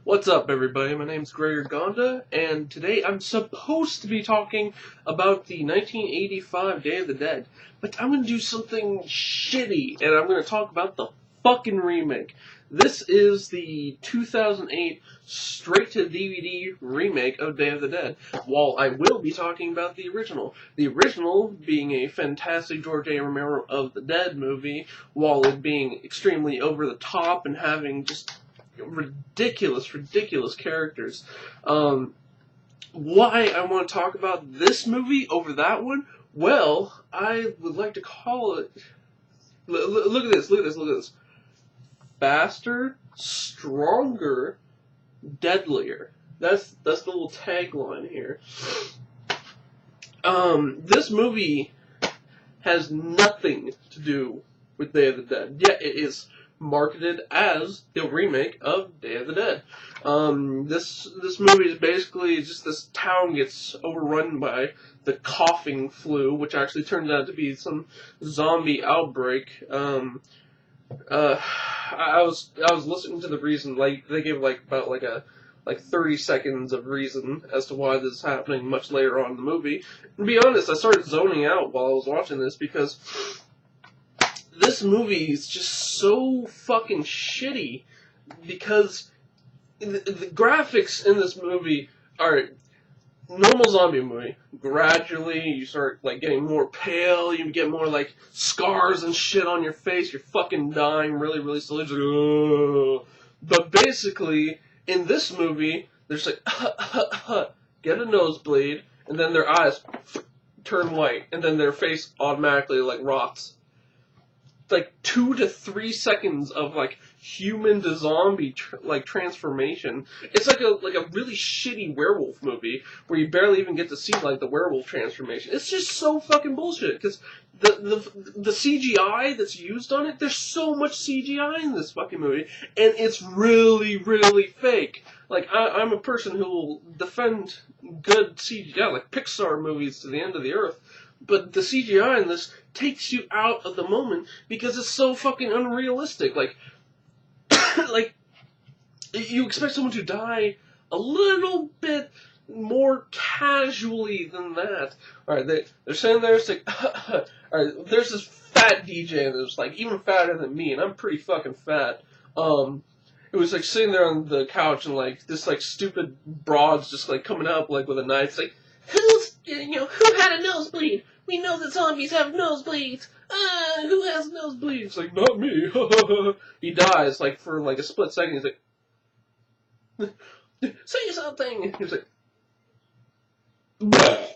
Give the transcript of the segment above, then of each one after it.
What's up, everybody? My name's Gregor Gonda, and today I'm supposed to be talking about the 1985 Day of the Dead, but I'm going to do something shitty, and I'm going to talk about the fucking remake. This is the 2008 straight-to-DVD remake of Day of the Dead, while I will be talking about the original. The original being a fantastic George A. Romero of the Dead movie, while it being extremely over-the-top and having just ridiculous characters. Why I want to talk about this movie over that one? Well, I would like to call it. Look at this. Faster, stronger, deadlier. That's the little tagline here. This movie has nothing to do with Day of the Dead. Yet it is marketed as the remake of Day of the Dead. This movie is basically just this town gets overrun by the coughing flu, which actually turns out to be some zombie outbreak. I was listening to the reason, like they gave about 30 seconds of reason as to why this is happening much later on in the movie. And to be honest, I started zoning out while I was watching this because this movie is just so fucking shitty because the graphics in this movie are normal zombie movie. Gradually, you start getting more pale. You get more scars and shit on your face. You're fucking dying really slowly. It's like, ugh. But basically, in this movie, there's get a nosebleed, and then their eyes turn white, and then their face automatically rots. 2 to 3 seconds of human to zombie transformation. It's like a really shitty werewolf movie where you barely even get to see the werewolf transformation. It's just so fucking bullshit because the CGI that's used on it, there's so much CGI in this fucking movie, and it's really fake. I'm a person who will defend good CGI, like Pixar movies to the end of the earth. But the CGI in this takes you out of the moment because it's so fucking unrealistic. You expect someone to die a little bit more casually than that. Alright, they're sitting there, it's alright, there's this fat DJ that's even fatter than me, and I'm pretty fucking fat. It was sitting there on the couch and this stupid broad's just coming up with a knife. It's who had a nosebleed? We know that zombies have nosebleeds. Who has nosebleeds? Not me. He dies for a split second. He's say something. He's bleh.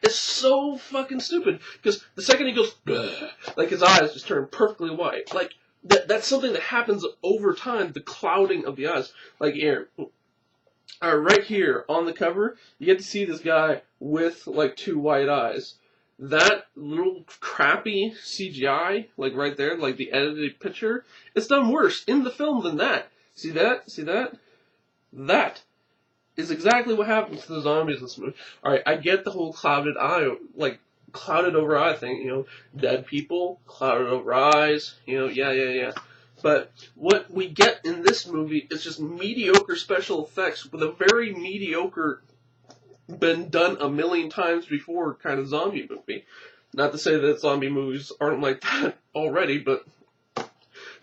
It's so fucking stupid because the second he goes bleh, his eyes just turn perfectly white. That's something that happens over time. The clouding of the eyes. Here. Right here on the cover, you get to see this guy with 2 white eyes. That little crappy CGI, right there, the edited picture, it's done worse in the film than that. See that? See that? That is exactly what happens to the zombies in this movie. Alright, I get the whole clouded eye, clouded over eye thing, dead people, clouded over eyes, yeah. But what we get in this movie is just mediocre special effects with a very mediocre, been done a million times before kind of zombie movie. Not to say that zombie movies aren't like that already, but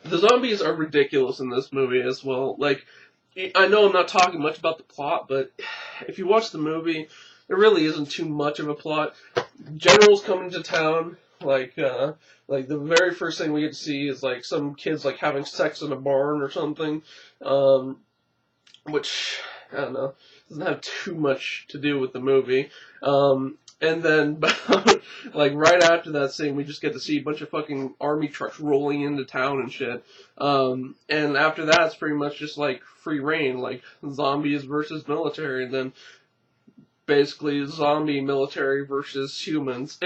the zombies are ridiculous in this movie as well. I know I'm not talking much about the plot, but if you watch the movie, there really isn't too much of a plot. Generals come into town. The very first thing we get to see is some kids having sex in a barn or something, which I don't know, doesn't have too much to do with the movie. And then right after that scene, we just get to see a bunch of fucking army trucks rolling into town and shit. And after that, it's pretty much just free reign, zombies versus military, and then basically zombie military versus humans.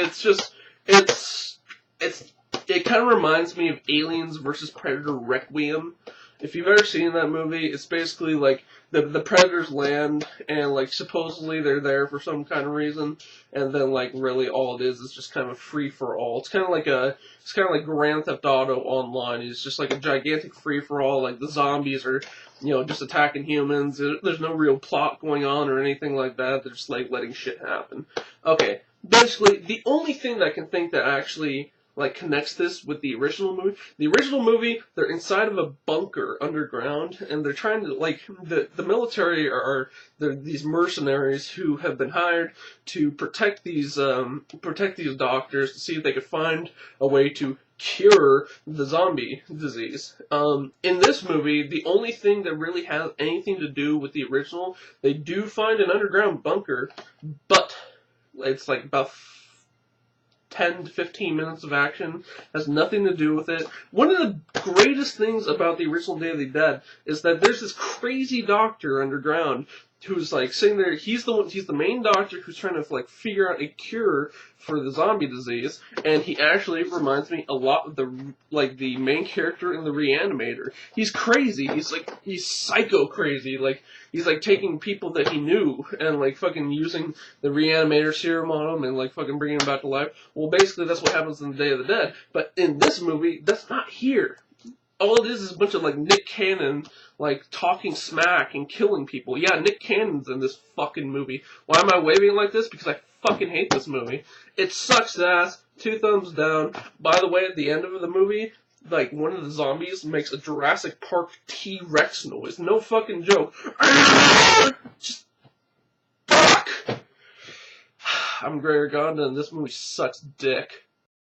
It kind of reminds me of Aliens versus Predator Requiem. If you've ever seen that movie, it's basically like the predators land and like supposedly they're there for some kind of reason, and then like really all it is just kind of a free for all. It's kind of like Grand Theft Auto Online. It's just like a gigantic free for all. Like the zombies are, just attacking humans. There's no real plot going on or anything like that. They're just like letting shit happen. Okay, basically the only thing that I can think that actually like connects this with the original movie. The original movie, they're inside of a bunker underground, and they're trying to like the military are they're these mercenaries who have been hired to protect these doctors to see if they could find a way to cure the zombie disease. In this movie, the only thing that really has anything to do with the original, they do find an underground bunker, but it's like about 10 to 15 minutes of action, has nothing to do with it. One of the greatest things about the original Day of the Dead is that there's this crazy doctor underground who's like sitting there. He's the main doctor who's trying to like figure out a cure for the zombie disease, and he actually reminds me a lot of the main character in the Reanimator. He's crazy. He's psycho crazy. Like he's like taking people that he knew and like fucking using the Reanimator serum on them and like fucking bringing them back to life. Well, basically that's what happens in the Day of the Dead. But in this movie, that's not here. All it is a bunch of like Nick Cannon like talking smack and killing people. Yeah, Nick Cannon's in this fucking movie. Why am I waving like this? Because I fucking hate this movie. It sucks ass. 2 thumbs down. By the way, at the end of the movie, like one of the zombies makes a Jurassic Park T-Rex noise. No fucking joke. Just fuck. I'm Gregor Gonda, and this movie sucks dick.